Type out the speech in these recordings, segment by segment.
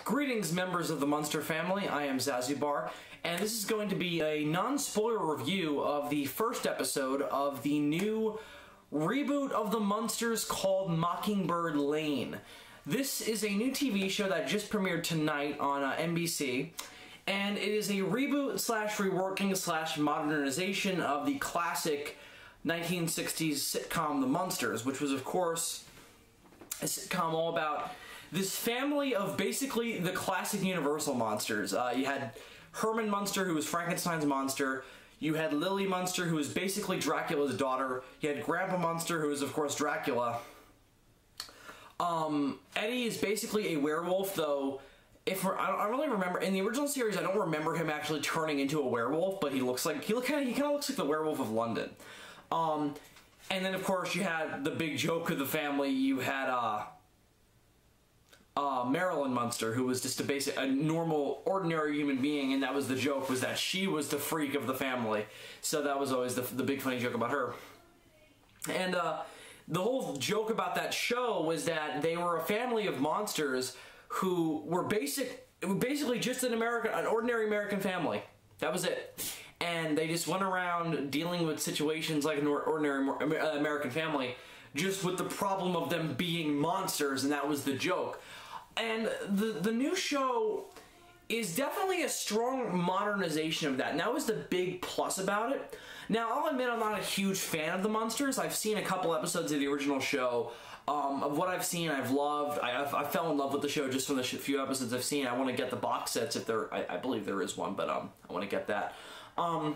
Greetings, members of the Munster family. I am Zazubar, and this is going to be a non-spoiler review of the first episode of the new reboot of the Munsters called Mockingbird Lane. This is a new TV show that just premiered tonight on NBC, and it is a reboot slash reworking slash modernization of the classic 1960s sitcom The Munsters, which was, of course, a sitcom all about this family of basically the classic Universal monsters. You had Herman Munster, who was Frankenstein's monster. You had Lily Munster, who was basically Dracula's daughter. You had Grandpa Munster, who is, of course, Dracula. Eddie is basically a werewolf, though. I don't really remember in the original series. I don't remember him actually turning into a werewolf, but he kind of looks like the Werewolf of London. And then, of course, you had the big joke of the family. You had Marilyn Munster, who was just a normal, ordinary human being, and that was the joke, was that she was the freak of the family. So that was always the big funny joke about her. And the whole joke about that show was that they were a family of monsters who were basically just an ordinary American family. That was it. And they just went around dealing with situations like an ordinary American family, just with the problem of them being monsters, and that was the joke. And the new show is definitely a strong modernization of that, and that was the big plus about it. Now, I'll admit I'm not a huge fan of the Munsters. I've seen a couple episodes of the original show. Of what I've seen, I've loved. I fell in love with the show just from the few episodes I've seen. I want to get the box sets if there. I believe there is one, but I want to get that. And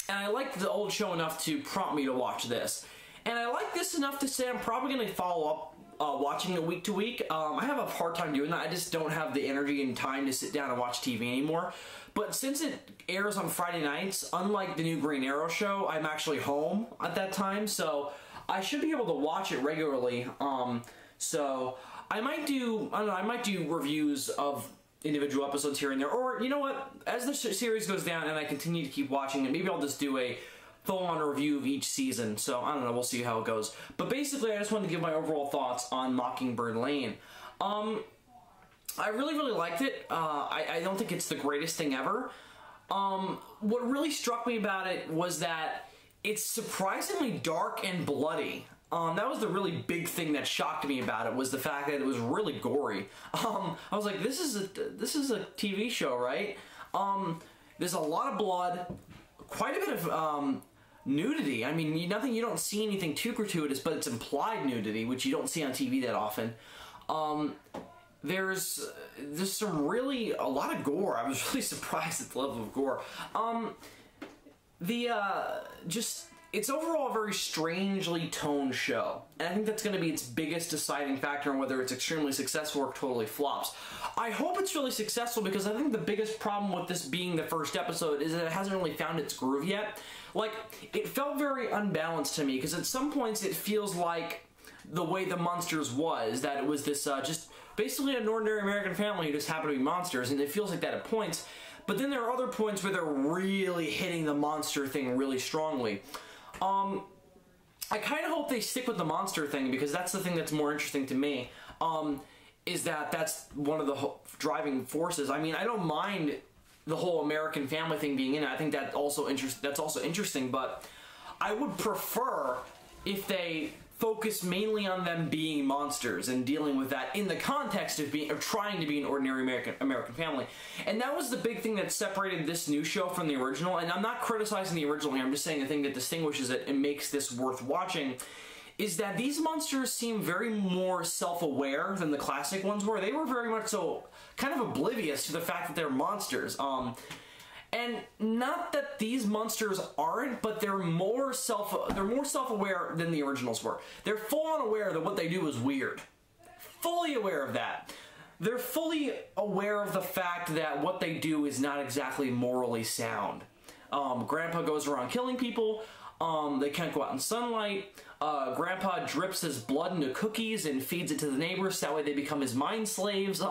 I liked the old show enough to prompt me to watch this. And I like this enough to say I'm probably going to follow up watching it week to week. I have a hard time doing that. I just don't have the energy and time to sit down and watch TV anymore. But since it airs on Friday nights, unlike the new Green Arrow show, I'm actually home at that time, so I should be able to watch it regularly. So I might do, I might do reviews of individual episodes here and there, or you know what, as the series goes down and I continue to keep watching it, maybe I'll just do a full-on review of each season. So I don't know, we'll see how it goes. But basically, I just wanted to give my overall thoughts on Mockingbird Lane. I really liked it. I don't think it's the greatest thing ever. What really struck me about it was that it's surprisingly dark and bloody. That was the really big thing that shocked me about it, was the fact that it was really gory. I was like, this is a TV show, right? There's a lot of blood, quite a bit of nudity. I mean, you don't see anything too gratuitous, but it's implied nudity, which you don't see on TV that often. There's a lot of gore. I was really surprised at the level of gore. It's overall a very strangely toned show, and I think that's going to be its biggest deciding factor on whether it's extremely successful or totally flops. I hope it's really successful, because I think the biggest problem with this being the first episode is that it hasn't really found its groove yet. Like, it felt very unbalanced to me, because at some points it feels like the way the Munsters was, that it was this just basically an ordinary American family who just happened to be monsters, and it feels like that at points. But then there are other points where they're really hitting the monster thing really strongly. I kind of hope they stick with the monster thing, because that's the thing that's more interesting to me, is that that's one of the driving forces. I mean, I don't mind the whole American family thing being in it. I think that's also interesting, but I would prefer if they focus mainly on them being monsters and dealing with that in the context of trying to be an ordinary American family. And that was the big thing that separated this new show from the original. And I'm not criticizing the original here, I'm just saying the thing that distinguishes it and makes this worth watching is that these monsters seem very more self-aware than the classic ones were. They were very much so kind of oblivious to the fact that they're monsters. And not that these monsters aren't, but they're more self-aware than the originals were. They're full-on aware that what they do is weird. Fully aware of that. They're fully aware of the fact that what they do is not exactly morally sound. Grandpa goes around killing people. They can't go out in sunlight. Grandpa drips his blood into cookies and feeds it to the neighbors, so that way they become his mind slaves.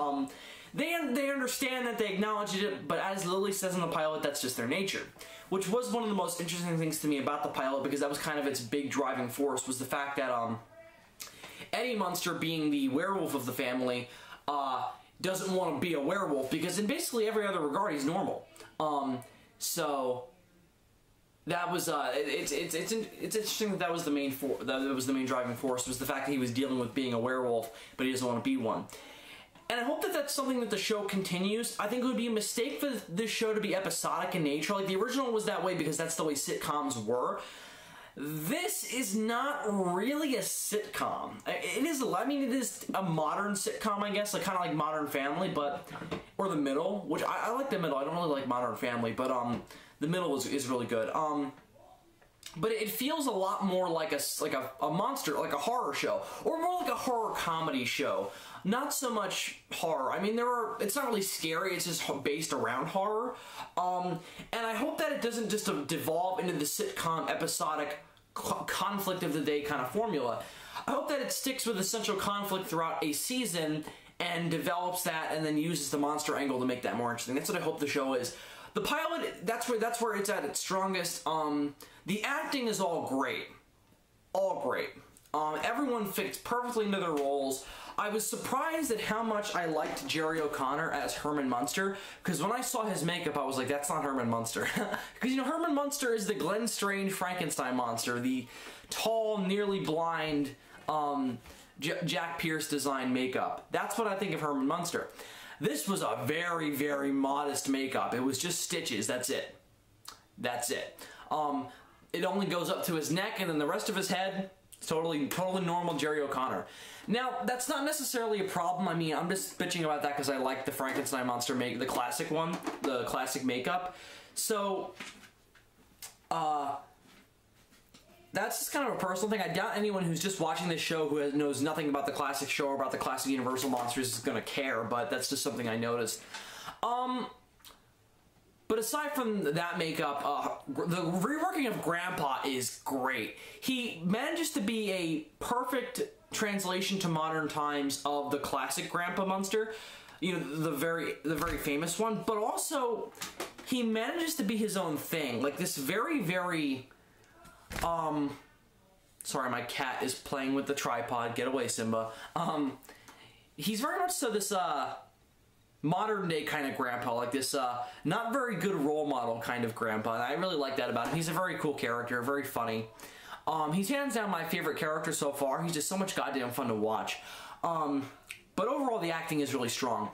They understand that, they acknowledge it, but as Lily says in the pilot, that's just their nature. Which was one of the most interesting things to me about the pilot, because that was kind of its big driving force, was the fact that Eddie Munster, being the werewolf of the family, doesn't want to be a werewolf, because in basically every other regard he's normal. So that was it's interesting that was the main driving force, was the fact that he was dealing with being a werewolf, but he doesn't want to be one. And I hope that that's something that the show continues. I think it would be a mistake for this show to be episodic in nature. Like, the original was that way because that's the way sitcoms were. This is not really a sitcom. It is, I mean, it is a modern sitcom, I guess, like kind of like Modern Family, but, or The Middle, which I like The Middle. I don't really like Modern Family, but The Middle is really good. But it feels a lot more like a monster, like a horror show, or more like a horror comedy show. Not so much horror. I mean, it's not really scary, it's just based around horror. And I hope that it doesn't just devolve into the sitcom episodic conflict of the day kind of formula. I hope that it sticks with the central conflict throughout a season and develops that and then uses the monster angle to make that more interesting. That's what I hope the show is. The pilot, that's where it's at its strongest. The acting is all great. All great. Everyone fits perfectly into their roles. I was surprised at how much I liked Jerry O'Connor as Herman Munster, because when I saw his makeup, I was like, that's not Herman Munster. Because, you know, Herman Munster is the Glenn Strange Frankenstein monster, the tall, nearly blind, Jack Pierce design makeup. That's what I think of Herman Munster. This was a very, very modest makeup. It was just stitches, that's it. That's it. It only goes up to his neck, and then the rest of his head, totally normal Jerry O'Connor. Now, that's not necessarily a problem. I mean, I'm just bitching about that because I like the Frankenstein monster the classic one, the classic makeup. So, that's just kind of a personal thing. I doubt anyone who's just watching this show who knows nothing about the classic show or about the classic Universal monsters is going to care, but that's just something I noticed. But aside from that makeup, the reworking of Grandpa is great. He manages to be a perfect translation to modern times of the classic Grandpa Munster, you know, the very famous one, but also he manages to be his own thing. Like this very, very, sorry, my cat is playing with the tripod. Get away, Simba. He's very much so this, modern day kind of grandpa, like this not very good role model kind of grandpa, and I really like that about him. He's a very cool character, very funny. He's hands down my favorite character so far. He's just so much goddamn fun to watch. But overall the acting is really strong.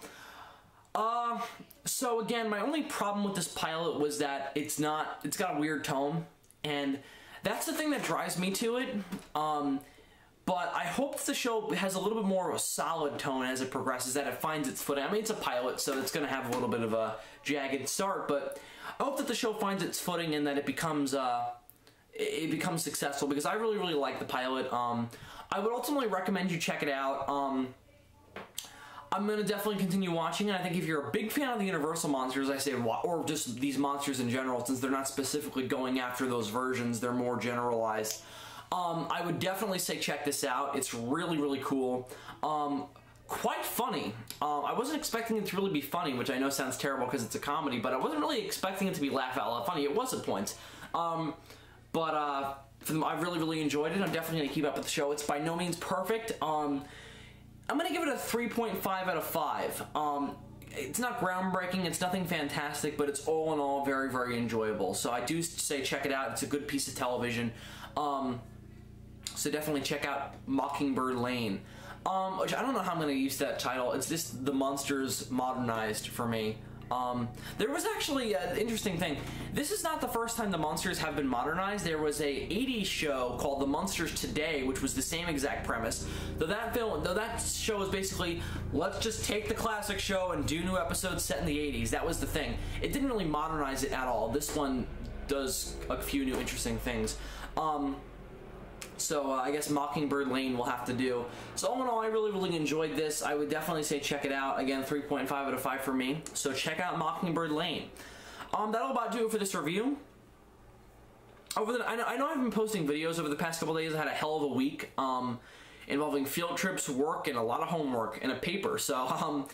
So again, my only problem with this pilot was that it's got a weird tone, and that's the thing that drives me to it. But I hope the show has a little bit more of a solid tone as it progresses, that it finds its footing. I mean, it's a pilot, so it's going to have a little bit of a jagged start, but I hope that the show finds its footing and that it becomes successful, because I really, really like the pilot. I would ultimately recommend you check it out. I'm going to definitely continue watching it. I think if you're a big fan of the Universal monsters, I say, or just these monsters in general, since they're not specifically going after those versions, they're more generalized. I would definitely say check this out. It's really, really cool. Quite funny. I wasn't expecting it to really be funny, which I know sounds terrible because it's a comedy, but I wasn't really expecting it to be laugh out loud funny. It was at points. I really, really enjoyed it. I'm definitely going to keep up with the show. It's by no means perfect. I'm going to give it a 3.5 out of 5. It's not groundbreaking, it's nothing fantastic, but it's all in all very, very enjoyable. So I do say check it out. It's a good piece of television. So definitely check out Mockingbird Lane, which I don't know how I'm going to use that title. It's just the Munsters modernized for me. There was actually an interesting thing. This is not the first time the Munsters have been modernized. There was a 80s show called The Munsters Today, which was the same exact premise. Though that show was basically, let's just take the classic show and do new episodes set in the 80s. That was the thing. It didn't really modernize it at all. This one does a few new interesting things. So I guess Mockingbird Lane will have to do. So all in all, I really, really enjoyed this. I would definitely say check it out. Again, 3.5 out of 5 for me. So check out Mockingbird Lane. That'll about do it for this review. I know I've been posting videos over the past couple days. I had a hell of a week involving field trips, work, and a lot of homework and a paper. So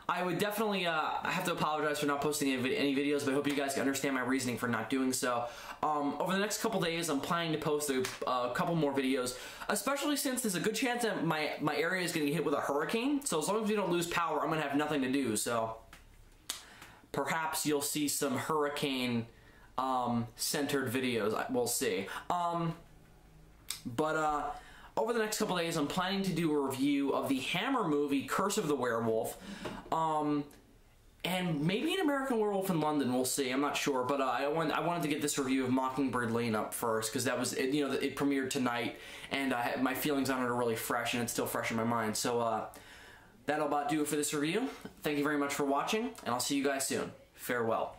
I would definitely I have to apologize for not posting any videos, but I hope you guys can understand my reasoning for not doing so. Over the next couple days, I'm planning to post a couple more videos, especially since there's a good chance that my area is going to get hit with a hurricane. So as long as we don't lose power, I'm going to have nothing to do. So perhaps you'll see some hurricane centered videos. We'll see. Over the next couple days, I'm planning to do a review of the Hammer movie, Curse of the Werewolf, and maybe an American Werewolf in London. We'll see. I'm not sure, but I wanted to get this review of Mockingbird Lane up first because that was it premiered tonight, and my feelings on it are really fresh, and it's still fresh in my mind. So that'll about do it for this review. Thank you very much for watching, and I'll see you guys soon. Farewell.